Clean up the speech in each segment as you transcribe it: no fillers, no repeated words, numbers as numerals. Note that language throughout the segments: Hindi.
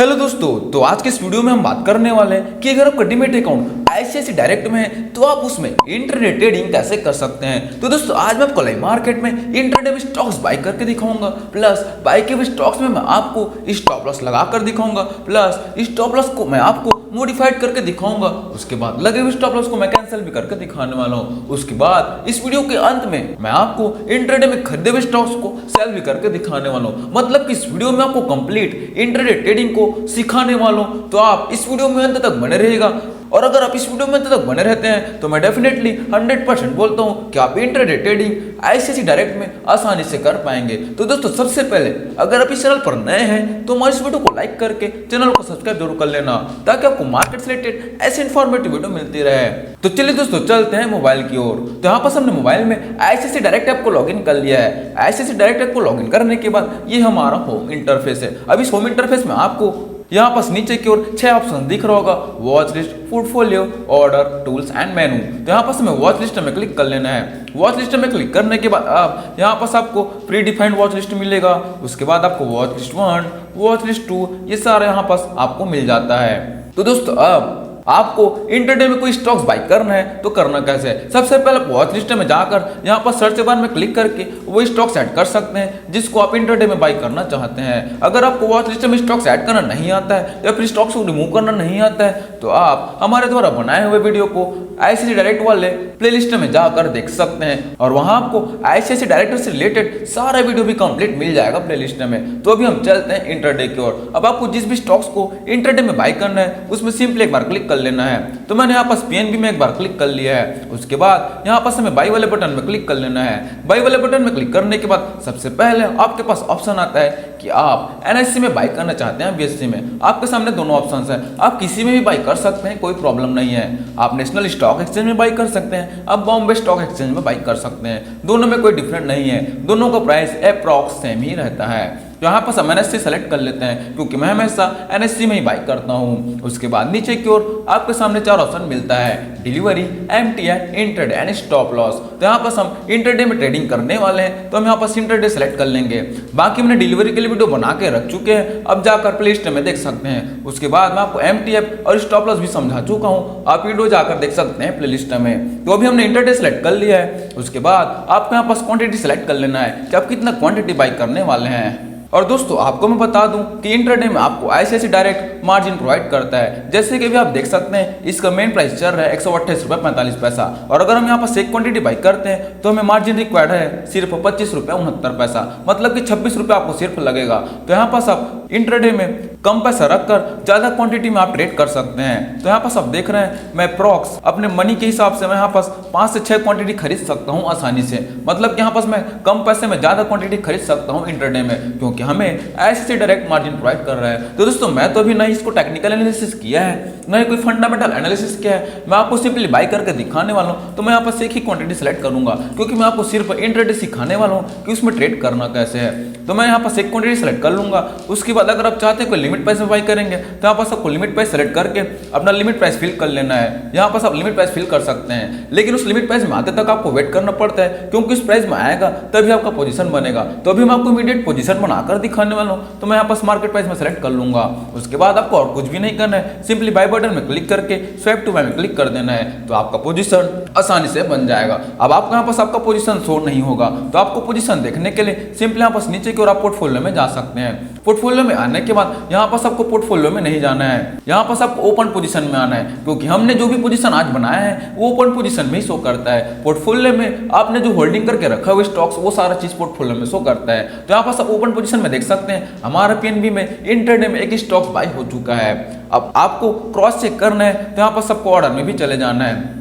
हेलो दोस्तों, तो आज के इस वीडियो में हम बात करने वाले हैं कि अगर आपका डीमैट अकाउंट आईसीआईसीआई डायरेक्ट में है तो आप उसमें इंट्राडे ट्रेडिंग कैसे कर सकते हैं। तो दोस्तों आज मैं आपको लाइव मार्केट में इंट्राडे में स्टॉक्स बाय करके दिखाऊंगा, प्लस बाय के हुए स्टॉक्स में मैं आपको स्टॉप लॉस लगा कर दिखाऊंगा, प्लस स्टॉप लॉस को मैं आपको मॉडिफाइड करके दिखाऊंगा। उसके बाद लगे हुए स्टॉप लॉस को मैं कैंसिल भी करके दिखाने वाला हूँ। उसके बाद इस वीडियो के अंत में मैं आपको इंट्राडे में खरीदे हुए स्टॉक्स को सेल भी करके दिखाने वाला हूँ। मतलब कि इस वीडियो में आपको कंप्लीट इंट्राडे ट्रेडिंग को सिखाने वाला हूं, तो आप इस वीडियो में अंत तक बने रहिएगा। और अगर आप इस वीडियो में अंत तक बने रहते हैं तो मैं डेफिनेटली 100% बोलता हूं कि आप इंट्राडे ट्रेडिंग आईसीआईसीआई डायरेक्ट में आसानी से कर पाएंगे। तो दोस्तों सबसे पहले अगर आप इस चैनल पर नए हैं तो हमारे इस वीडियो को लाइक करके चैनल को सब्सक्राइब जरूर कर लेना, ताकि आपको मार्केट से रिलेटेड ऐसे इन्फॉर्मेटिव वीडियो मिलती रहे। तो चलिए दोस्तों चलते हैं मोबाइल की ओर। तो यहाँ पर हमने मोबाइल में आईसीआईसीआई डायरेक्ट ऐप को लॉगिन कर लिया है। आईसीआईसीआई डायरेक्ट ऐप को लॉगिन करने के बाद ये हमारा होम इंटरफेस है। अब इस होम इंटरफेस में आपको यहाँ पर नीचे की ओर 6 ऑप्शन दिख रहा होगा, watch list, portfolio, order, tools and मेनू। तो यहाँ पर हमें वॉच लिस्ट में क्लिक कर लेना है। वॉच लिस्ट में क्लिक करने के बाद आप यहाँ पर आपको प्री डिफाइंड वॉच लिस्ट मिलेगा। उसके बाद आपको वॉच लिस्ट 1, वॉच लिस्ट 2 ये सारा यहाँ पर आपको मिल जाता है। तो दोस्तों अब आपको इंट्राडे में कोई स्टॉक्स बाय करना है तो करना कैसे है। सबसे पहले वॉच लिस्ट में जाकर यहाँ पर सर्च बार में क्लिक करके वो स्टॉक्स ऐड कर सकते हैं जिसको आप इंट्राडे में बाय करना चाहते हैं। अगर आपको वॉच लिस्ट में स्टॉक्स ऐड करना नहीं आता है या फिर स्टॉक्स को रिमूव करना नहीं आता है तो आप हमारे द्वारा बनाए हुए वीडियो को आईसीआईसीआई डायरेक्ट वाले प्लेलिस्ट में जाकर देख सकते हैं, और वहां आपको आईसीआईसीआई डायरेक्ट से रिलेटेड सारा वीडियो भी कंप्लीट मिल जाएगा प्लेलिस्ट में। तो अभी हम चलते हैं इंट्राडे की ओर। अब आपको जिस भी स्टॉक्स को इंट्राडे में बाय करना है उसमें सिंपली एक बार क्लिक कर लेना है। तो मैंने यहाँ पर पीएनबी में एक बार क्लिक कर लिया है। उसके बाद यहाँ पर हमें बाई वाले बटन में क्लिक कर लेना है। बाई वाले बटन में क्लिक करने के बाद सबसे पहले आपके पास ऑप्शन आता है कि आप एनएससी में बाय करना चाहते हैं बीएससी में। आपके सामने दोनों ऑप्शंस हैं, आप किसी में भी बाय कर सकते हैं, कोई प्रॉब्लम नहीं है। आप नेशनल स्टॉक एक्सचेंज में बाय कर सकते हैं, आप बॉम्बे स्टॉक एक्सचेंज में बाय कर सकते हैं। दोनों में कोई डिफरेंट नहीं है, दोनों का प्राइस अप्रॉक्स सेम ही रहता है। तो यहाँ पर हम एनएससी सेलेक्ट कर लेते हैं क्योंकि मैं हमेशा एनएससी में ही बाय करता हूँ। उसके बाद नीचे की ओर आपके सामने 4 ऑप्शन मिलता है, delivery, MTI, intraday and stop loss. तो यहाँ पर हम इंट्राडे में ट्रेडिंग करने वाले हैं तो हम यहाँ पर इंट्राडे सेलेक्ट कर लेंगे। बाकी मैंने डिलीवरी के लिए वीडियो बना के रख चुके हैं, अब जाकर प्ले लिस्ट में देख सकते हैं। उसके बाद मैं आपको एमटीएफ और स्टॉप लॉस भी समझा चुका हूँ, आप वीडियो जाकर देख सकते हैं प्ले लिस्ट में। तो अभी हमने इंट्राडे सेलेक्ट कर लिया है। उसके बाद आपको यहाँ पास क्वांटिटी सेलेक्ट कर लेना है कि आप कितना क्वांटिटी बाय करने वाले हैं। और दोस्तों आपको मैं बता दूं कि इंट्राडे में आपको आईसीआईसीआई डायरेक्ट मार्जिन प्रोवाइड करता है। जैसे कि अभी आप देख सकते हैं इसका मेन प्राइस चल रहा है 128 रुपये 45 पैसा, और अगर हम यहाँ पर एक क्वांटिटी बाई करते हैं तो हमें मार्जिन रिक्वायर्ड है सिर्फ 25 रुपये 69 पैसा, मतलब कि 26 रुपये आपको सिर्फ लगेगा। तो यहाँ पास आप इंट्राडे में कम पैसा रखकर ज्यादा क्वांटिटी में आप ट्रेड कर सकते हैं। तो यहाँ पास आप देख रहे हैं मैं प्रॉक्स अपने मनी के हिसाब से मैं यहाँ पास 5 से 6 क्वांटिटी खरीद सकता हूँ आसानी से। मतलब कि यहाँ पास मैं कम पैसे में ज्यादा क्वांटिटी खरीद सकता हूँ इंट्राडे में, क्योंकि हमें आईसीआईसीआई डायरेक्ट मार्जिन प्रोवाइड कर रहा है। तो दोस्तों मैं तो अभी ना इसको टेक्निकल एनालिसिस किया है ना ही कोई फंडामेंटल एनालिसिस किया है, मैं आपको सिंपली बाय करके दिखाने वाला हूँ। तो मैं यहाँ पर एक ही क्वांटिटी सेलेक्ट करूंगा क्योंकि मैं आपको सिर्फ इंट्राडे सिखाने वाला हूँ कि उसमें ट्रेड करना कैसे है। तो मैं यहाँ पर एक क्वांटिटी सेलेक्ट कर लूंगा। उसके बाद अगर आप चाहते हैं कोई लिमिट प्राइस में बाय करेंगे तो यहाँ पर आपको लिमिट प्राइस सेलेक्ट करके अपना लिमिट प्राइस फिल कर लेना है। यहाँ पर आप लिमिट प्राइस फिल कर सकते हैं, लेकिन उस लिमिट प्राइस में आते तक आपको वेट करना पड़ता है क्योंकि उस प्राइस में आएगा तभी आपका पोजीशन बनेगा। तो अभी मैं आपको इमीडिएट पोजीशन बनाकर दिखाने वाला हूँ। तो मैं यहाँ पर मार्केट प्राइस में सेलेक्ट कर लूंगा। उसके बाद आपको और कुछ भी नहीं करना है, सिंपली बाय बटन में क्लिक करके स्वैप टू बाय में क्लिक कर देना है, तो आपका पोजीशन आसानी से बन जाएगा। अब आपको यहाँ पास आपका पोजीशन शो नहीं होगा, तो आपको पोजीशन देखने के लिए सिंपली यहाँ पास नीचे की ओर आप पोर्टफोलियो में जा सकते हैं। पोर्टफोलियो में आने के बाद यहाँ पास आपको पोर्टफोलियो में नहीं जाना है, यहाँ पास आपको ओपन पोजीशन में आना है, क्योंकि हमने जो भी पोजीशन आज बनाया है वो ओपन पोजीशन में ही शो करता है। पोर्टफोलियो में आपने जो होल्डिंग करके रखा हुआ स्टॉक्स वो सारा चीज पोर्टफोलियो में शो करता है। तो यहाँ पास आप ओपन पोजीशन में देख सकते हैं हमारा पीएनबी में इंट्राडे में एक स्टॉक बाय हो चुका है। अब आपको क्रॉस चेक करना है तो यहाँ पर सबको ऑर्डर में भी चले जाना है।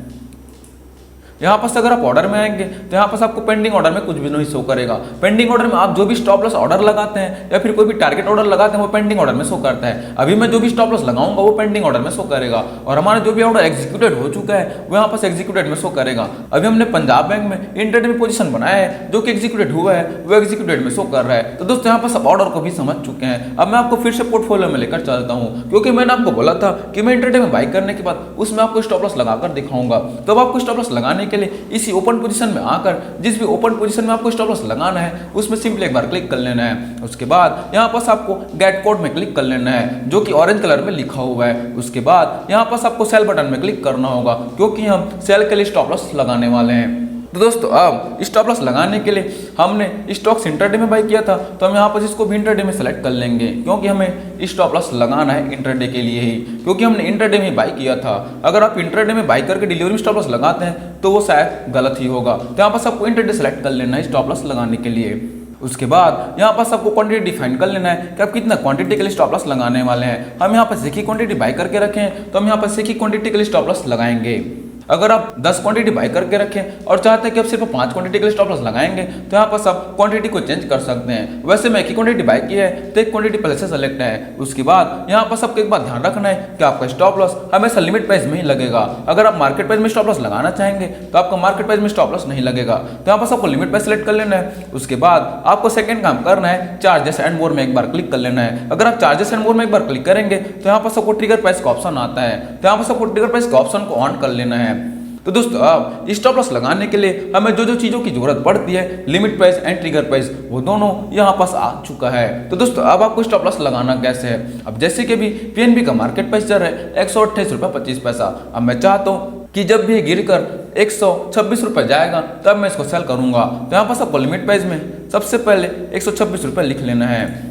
यहाँ पर अगर आप ऑर्डर में आएंगे तो यहाँ पर आपको पेंडिंग ऑर्डर में कुछ भी नहीं शो करेगा। पेंडिंग ऑर्डर में आप जो भी स्टॉप लॉस ऑर्डर लगाते हैं या फिर कोई भी टारगेट ऑर्डर लगाते हैं वो पेंडिंग ऑर्डर में शो करता है। अभी मैं जो भी स्टॉप लॉस लगाऊंगा वो पेंडिंग ऑर्डर में शो करेगा, और हमारा जो भी ऑर्डर एग्जीक्यूटेड हो चुका है वो यहाँ पर एग्जीक्यूटेड में शो करेगा। अभी हमने पंजाब बैंक में इंट्राडे में पोजीशन बनाया है जो कि एग्जीक्यूटेड हुआ है, वो एग्जीक्यूटेड में शो कर रहा है। तो दोस्तों यहाँ पर सब ऑर्डर को भी समझ चुके हैं। अब मैं आपको फिर से पोर्टफोलियो में लेकर चलता हूँ, क्योंकि मैंने आपको बोला था कि मैं इंट्राडे में बाय करने के बाद उसमें आपको स्टॉप लॉस लगाकर दिखाऊंगा। तो अब आपको स्टॉप लॉस लगाने के लिए इसी ओपन पोजीशन में आकर जिस भी ओपन पोजीशन में आपको स्टॉप लॉस लगाना है उसमें सिंपली एक बार क्लिक कर लेना है। उसके बाद यहाँ पास आपको गेट कोड में क्लिक कर लेना है जो कि ऑरेंज कलर में लिखा हुआ है। उसके बाद यहाँ पास आपको सेल बटन में क्लिक करना होगा क्योंकि हम सेल के लिए स्टॉप लॉस लगाने वाले हैं। तो दोस्तों अब स्टॉप लॉस लगाने के लिए हमने स्टॉक्स इंटरडे में बाय किया था तो हम यहाँ पर इसको भी इंटरडे में सेलेक्ट कर लेंगे क्योंकि हमें स्टॉप लॉस लगाना है इंटरडे के लिए ही, क्योंकि हमने इंटरडे में बाय किया था। अगर आप इंटरडे में बाय करके डिलीवरी में स्टॉप लॉस लगाते हैं तो वो शायद गलत ही होगा। तो यहाँ पर आपको इंटरडे सेलेक्ट कर लेना है स्टॉप लॉस लगाने के लिए। उसके बाद यहाँ पास आपको क्वांटिटी डिफाइन कर लेना है कि आप कितना क्वांटिटी के लिए स्टॉप लॉस लगाने वाले हैं। हम यहाँ पर एक ही क्वांटिटी बाय करके रखें तो हम यहाँ पर एक ही क्वांटिटी के लिए स्टॉप लॉस लगाएंगे। अगर आप 10 क्वांटिटी बाय करके रखें और चाहते हैं कि आप सिर्फ 5 क्वांटिटी के लिए स्टॉप लॉस लगाएंगे तो यहाँ पर आप क्वांटिटी को चेंज कर सकते हैं। वैसे मैं एक ही क्वांटिटी बाय की है तो एक क्वांटिटी पहले से सेलेक्ट है। उसके बाद यहाँ पर सबको एक बात ध्यान रखना है कि आपका स्टॉप लॉस हमेशा लिमिट प्राइस में ही लगेगा। अगर आप मार्केट प्राइस में स्टॉप लॉस लगाना चाहेंगे तो आपका मार्केट प्राइस में स्टॉप लॉस नहीं लगेगा। तो यहाँ पर आपको लिमिट प्राइस सेलेक्ट कर लेना है। उसके बाद आपको सेकंड काम करना है चार्जेस एंड मोर में एक बार क्लिक कर लेना है। अगर आप चार्जेस एंड मोर में एक बार क्लिक करेंगे तो यहाँ पर आपको ट्रिगर प्राइस का ऑप्शन आता है। तो यहाँ पर आपको ट्रिगर प्राइस का ऑप्शन को ऑन कर लेना है। तो दोस्तों अब स्टॉप लॉस लगाने के लिए हमें जो जो चीज़ों की जरूरत पड़ती है limit price and trigger price वो दोनों यहाँ पास आ चुका है। तो दोस्तों अब आपको स्टॉप लॉस लगाना कैसे है। अब जैसे कि भी पीएनबी का मार्केट प्राइस चल रहा है 128.25। अब मैं चाहता हूँ कि जब भी गिर कर 126 रुपये जाएगा तब मैं इसको सेल करूंगा। तो यहाँ पास आपको लिमिट प्राइस में सबसे पहले 126 रुपये लिख लेना है।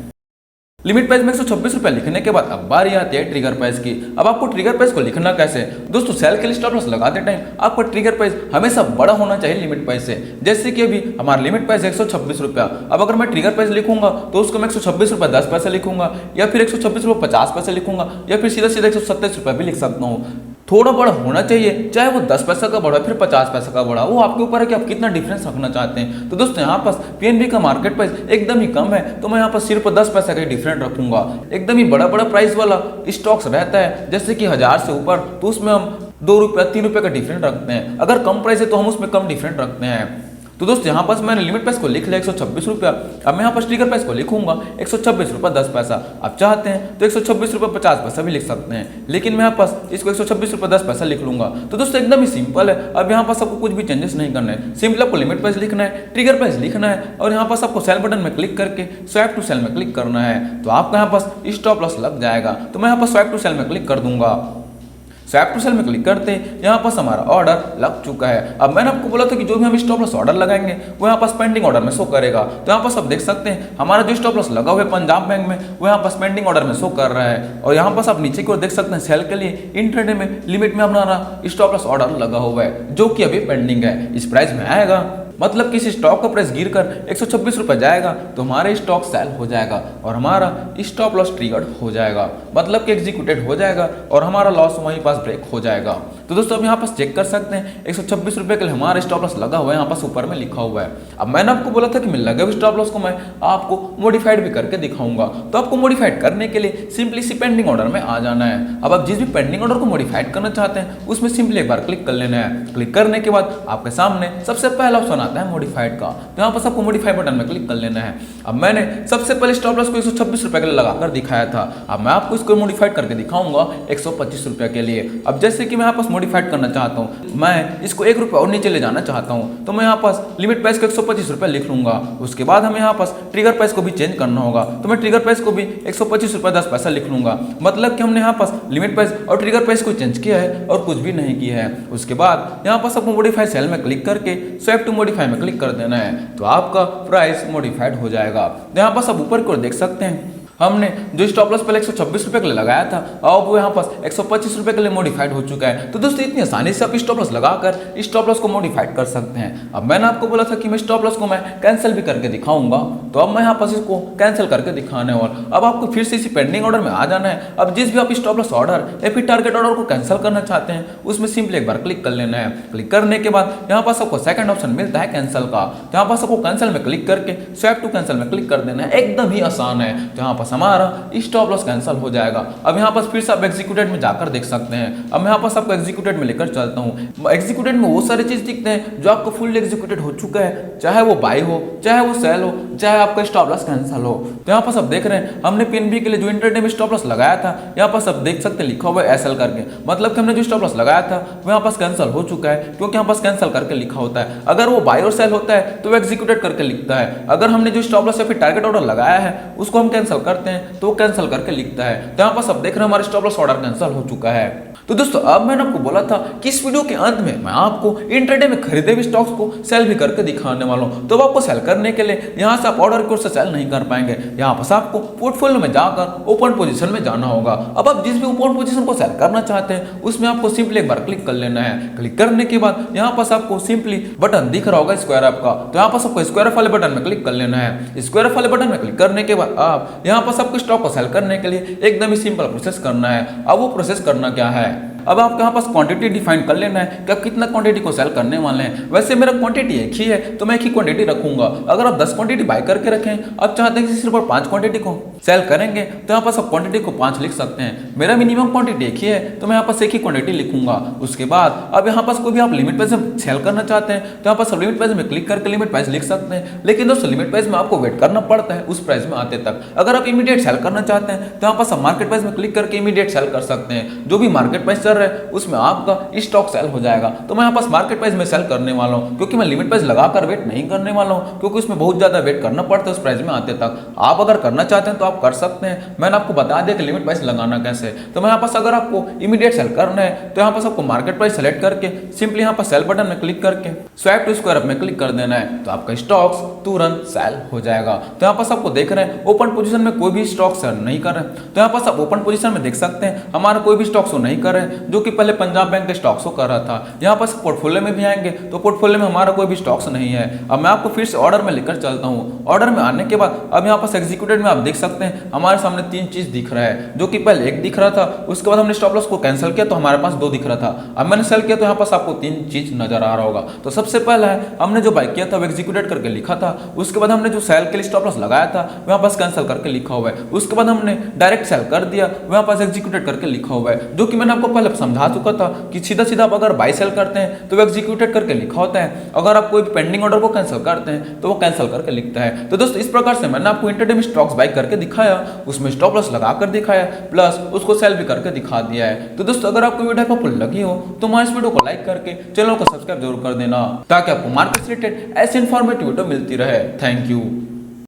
लिमिट प्राइस में 126 रुपये लिखने के बाद अब बारी आती है ट्रिगर प्राइस की। अब आपको ट्रिगर प्राइस को लिखना कैसे। दोस्तों सेल के लिए स्टॉप लॉस लगाते टाइम आपका ट्रिगर प्राइस हमेशा बड़ा होना चाहिए लिमिट प्राइस से। जैसे कि अभी हमारा लिमिट प्राइस 126 रुपया। अब अगर मैं ट्रिगर प्राइस लिखूंगा तो उसको मैं 126 रुपये 10 पैसे लिखूंगा या फिर 126 रुपये 50 पैसे लिखूंगा या फिर सीधा सीधा 127 रुपये भी लिख सकता हूँ। थोड़ा बड़ा होना चाहिए, चाहे वो 10 पैसा का बड़ा फिर 50 पैसा का बड़ा, वो आपके ऊपर है कि आप कितना डिफरेंस रखना चाहते हैं। तो दोस्तों यहाँ पास पीएनबी का मार्केट प्राइस एकदम ही कम है तो मैं यहाँ पर सिर्फ 10 पैसा का ही डिफरेंट रखूंगा। एकदम ही बड़ा बड़ा प्राइस वाला स्टॉक्स रहता है जैसे कि 1000 से ऊपर तो उसमें हम 2 रुपये 3 रुपये का डिफरेंट रखते हैं। अगर कम प्राइस है तो हम उसमें कम डिफरेंट रखते हैं। तो दोस्तों यहाँ पास मैंने लिमिट प्राइस को लिख लिया 126 रुपया। अब मैं यहाँ पर ट्रिगर प्राइस को लिखूंगा 126 रुपये 10 पैसा। आप चाहते हैं तो 126 रुपये 50 पैसा भी लिख सकते हैं, लेकिन मैं यहाँ पास इसको 126 रुपये 10 पैसा लिख लूंगा। तो दोस्तों एकदम ही सिंपल है। अब यहाँ पास आपको कुछ भी चेंजेस नहीं करना है, सिंपल आपको लिमिट प्राइस लिखना है, ट्रिगर प्राइस लिखना है और यहाँ पास आपको सेल बटन में क्लिक करके स्वैप टू सेल में क्लिक करना है। तो आपका यहाँ पास स्टॉप लॉस लग जाएगा। तो मैं यहाँ पास स्वैप टू सेल में क्लिक कर दूंगा। स्वैप टू सेल में क्लिक करते हैं यहाँ पास हमारा ऑर्डर लग चुका है। अब मैंने आपको बोला था कि जो भी हम स्टॉप लॉस ऑर्डर लगाएंगे वो यहाँ पास पेंडिंग ऑर्डर में शो करेगा। तो यहाँ पास आप देख सकते हैं हमारा जो स्टॉप लॉस लगा हुआ है पंजाब बैंक में वो यहाँ पास पेंडिंग ऑर्डर में शो कर रहा है। और यहाँ पास आप नीचे की ओर देख सकते हैं सेल के लिए इंट्राडे में लिमिट में हमारा स्टॉप लॉस ऑर्डर लगा हुआ है जो कि अभी पेंडिंग है। इस प्राइस में आएगा मतलब किसी स्टॉक का प्राइस गिरकर 126 रुपये जाएगा तो हमारे स्टॉक सेल हो जाएगा और हमारा स्टॉप लॉस ट्रिगर्ड हो जाएगा, मतलब कि एग्जीक्यूटेड हो जाएगा और हमारा लॉस वहीं पास ब्रेक हो जाएगा। तो दोस्तों अब यहाँ पास चेक कर सकते हैं 126 रुपये के लिए हमारा स्टॉप लॉस लगा हुआ है, यहाँ पास ऊपर में लिखा हुआ है। अब मैंने आपको बोला था कि मैं लगे हुए स्टॉप लॉस को मैं आपको मॉडिफाइड भी करके दिखाऊंगा। तो आपको मॉडिफाइड करने के लिए सिंपली सी पेंडिंग ऑर्डर में आ जाना है। अब आप जिस भी पेंडिंग ऑर्डर को मॉडिफाइड करना चाहते हैं उसमें सिंपली एक बार क्लिक कर लेना है। क्लिक करने के बाद आपके सामने सबसे पहला ऑप्शन आता है मॉडिफाइड का। तो यहाँ पर आपको मॉडिफाई बटन में क्लिक कर लेना है। अब मैंने सबसे पहले स्टॉप लॉस को 126 रुपये के लिए लगाकर दिखाया था। अब मैं आपको इसको मॉडिफाइड करके दिखाऊंगा 125 रुपये के लिए। अब जैसे कि मैं यहाँ पास मॉडिफाइड करना चाहता हूँ, मैं इसको 1 रुपये और नीचे ले जाना चाहता हूँ तो मैं यहाँ पास लिमिट प्राइस को 125 रुपये लिख लूंगा। उसके बाद हमें यहाँ पास ट्रिगर प्राइस को भी चेंज करना होगा तो मैं ट्रिगर प्राइस को भी 125 रुपये 10 पैसा लिख लूंगा। मतलब कि हमने यहाँ पास लिमिट प्राइस और ट्रिगर प्राइस को चेंज किया है और कुछ भी नहीं किया है। उसके बाद यहाँ पास आपको मॉडिफाई सेल में क्लिक करके स्वैप टू मॉडिफाई में क्लिक कर देना है तो आपका प्राइस मॉडिफाइड हो जाएगा। यहाँ पास आप ऊपर की ओर देख सकते हैं हमने जो स्टॉप लॉस पहले 126 रुपये के लिए लगाया था अब वो यहाँ पास 125 रुपये के लिए मॉडिफाइड हो चुका है। तो दोस्तों इतनी आसानी से आप स्टॉप लॉस लगाकर स्टॉप लॉस को मॉडिफाइड कर सकते हैं। अब मैंने आपको बोला था कि मैं स्टॉप लॉस को मैं कैंसिल भी करके दिखाऊंगा तो अब मैं यहाँ पास इसको कैंसिल करके दिखाने वाला। अब आपको फिर से इसी पेंडिंग ऑर्डर में आ जाना है। अब जिस भी आप स्टॉप लॉस ऑर्डर या फिर टारगेट ऑर्डर को कैंसिल करना चाहते हैं उसमें सिंपली एक बार क्लिक कर लेना है। क्लिक करने के बाद यहाँ पास आपको सेकंड ऑप्शन मिलता है कैंसिल का। तो यहाँ पास आपको कैंसिल में क्लिक करके स्वैप टू कैंसिल में क्लिक कर देना है। एकदम ही आसान है। तो यहाँ पास पास हमारा स्टॉप लॉस कैंसिल हो जाएगा। अब यहाँ पास फिर से आप एग्जीक्यूटेड में जाकर देख सकते हैं। अब मैं यहाँ पास आपको एग्जीक्यूटेड में लेकर चलता हूँ। एग्जीक्यूटेड में वो सारी चीज दिखते हैं जो आपको फुल एग्जीक्यूटेड हो चुका है, चाहे वो बाय हो, चाहे वो सेल हो, चाहे आपका स्टॉप लॉस कैंसिल हो। तो यहाँ पास आप देख रहे हैं हमने पीएनबी के लिए जो इंट्राडे में स्टॉप लॉस लगाया था, यहाँ पास आप देख सकते हैं लिखा हुआ है एसएल करके, मतलब कि हमने जो स्टॉप लॉस लगाया था वो यहाँ पास कैंसिल हो चुका है, क्योंकि यहाँ पास कैंसिल करके लिखा होता है। अगर वो बाय और सेल होता है तो वो एग्जीक्यूटेड करके लिखता है। अगर हमने जो स्टॉप लॉस या फिर टारगेट ऑर्डर लगाया है उसको हम कैंसिल करते हैं तो वो कैंसिल करके लिखता है। तो यहाँ पास आप देख रहे हैं हमारा स्टॉप लॉस ऑर्डर कैंसिल हो चुका है। तो दोस्तों अब मैंने आपको बोला था कि इस वीडियो के अंत में मैं आपको इंट्राडे में खरीदे हुए स्टॉक्स को सेल भी करके दिखाने वाला हूं। तो आपको सेल करने के लिए यहां से आप ऑर्डर की ओर से सेल नहीं कर पाएंगे, यहां पर आपको पोर्टफोलियो में जाकर ओपन पोजीशन में जाना होगा। अब आप जिस भी ओपन पोजीशन को सेल करना चाहते हैं उसमें आपको सिंपली एक बार क्लिक कर लेना है। क्लिक करने के बाद यहाँ पास आपको सिंपली बटन दिख रहा होगा स्क्वायर ऐप का, तो यहाँ पास आपको स्क्वायर वाले बटन में क्लिक कर लेना है। स्क्वायर वाले बटन में क्लिक करने के बाद आप यहाँ पास आपको स्टॉक को सेल करने के लिए एकदम ही सिंपल प्रोसेस करना है। अब वो प्रोसेस करना क्या है, अब आपके यहाँ पास क्वांटिटी डिफाइन कर लेना है कि आप कितना क्वांटिटी को सेल करने वाले हैं। वैसे मेरा क्वांटिटी एक ही है तो मैं एक ही क्वांटिटी रखूंगा। अगर आप 10 क्वांटिटी बाय करके रखें, आप चाहते हैं कि सिर्फ 5 क्वांटिटी को सेल करेंगे तो यहाँ पास आप क्वांटिटी को 5 लिख सकते हैं। मेरा मिनिमम क्वांटिटी एक ही है तो मैं यहाँ पास एक ही क्वांटिटी लिखूंगा। उसके बाद अब यहाँ पास कोई भी आप लिमिट प्राइस में सेल करना चाहते हैं तो यहाँ पास लिमिट प्राइस में क्लिक करके लिमिट प्राइस लिख सकते हैं। लेकिन दोस्तों लिमिट प्राइस में आपको वेट करना पड़ता है उस प्राइस में आते तक। अगर आप इमीडिएट सेल करना चाहते हैं तो यहाँ पास आप मार्केट प्राइस में क्लिक करके इमीडिएट सेल कर सकते हैं। जो भी मार्केट प्राइस चल रहा है उसमें आपका स्टॉक सेल हो जाएगा। तो मैं यहाँ पास मार्केट प्राइस में सेल करने वाला हूँ, क्योंकि मैं लिमिट प्राइस लगाकर वेट नहीं करने वाला हूँ, क्योंकि उसमें बहुत ज्यादा वेट करना पड़ता है उस प्राइस में आते तक। आप अगर करना चाहते हैं तो आप कर सकते हैं। मैंने आपको बता दिया कि लिमिट प्राइस लगाना कैसे। तो मैं यहाँ पास अगर आपको इमीडिएट सेल करना है तो यहाँ पास आपको मार्केट प्राइस सेलेक्ट करके सिंपली यहाँ पर सेल बटन में क्लिक करके स्वैप टू स्क्वायर में क्लिक कर देना है, तो आपका स्टॉक्स तुरंत सेल हो जाएगा। तो यहाँ पास आपको देख रहे हैं ओपन पोजीशन में कोई भी स्टॉक सेल नहीं कर रहे, तो यहाँ पास आप ओपन पोजीशन में देख सकते हैं हमारा कोई भी स्टॉक शो नहीं कर रहे, जो कि पहले पंजाब बैंक के स्टॉक शो कर रहा था। यहाँ पास पोर्टफोलियो में भी आएंगे तो पोर्टफोलियो में हमारा कोई भी स्टॉक्स नहीं है। अब मैं आपको फिर से ऑर्डर में लेकर चलता हूँ। ऑर्डर में आने के बाद अब यहाँ पास एग्जीक्यूटेड में आप देख सकते हैं हमारे सामने 3 चीज दिख रहा है, जो कि पहले एक दिख रहा था, उसके बाद हमने स्टॉप लॉस को कैंसिल किया तो हमारे पास 2 दिख रहा था। अब मैंने सेल किया तो यहाँ पास आपको 3 चीज नजर आ रहा होगा। तो सबसे पहला है हमने जो बाय किया था वो एग्जीक्यूटेड करके लिखा था। उसके बाद हमने जो सेल के लिए स्टॉप लॉस लगाया था वहाँ पास कैंसिल करके लिखा हुआ है। उसके बाद हमने डायरेक्ट सेल कर दिया, वहाँ पास एग्जीक्यूटेड करके लिखा हुआ है, जो कि मैंने आपको पहले समझा चुका था कि सीधा सीधा आप अगर बाय सेल करते हैं तो वो एग्जीक्यूटेड करके लिखा होता है। अगर आप कोई पेंडिंग ऑर्डर को कैंसिल करते हैं तो वो कैंसिल करके लिखता है। तो दोस्तों इस प्रकार से मैंने आपको इंट्राडे में स्टॉक्स बाय करके दिखाया, उसमें स्टॉप लॉस लगाकर दिखाया, प्लस उसको सेल भी करके दिखा दिया है। तो दोस्तों अगर आपको वीडियो हेल्पफुल लगी हो तो हमारे इस वीडियो को लाइक करके चैनल को सब्सक्राइब जरूर कर देना, ताकि आपको मार्केट से रिलेटेड ऐसे इन्फॉर्मेटिव वीडियो मिलती रहे। Thank you.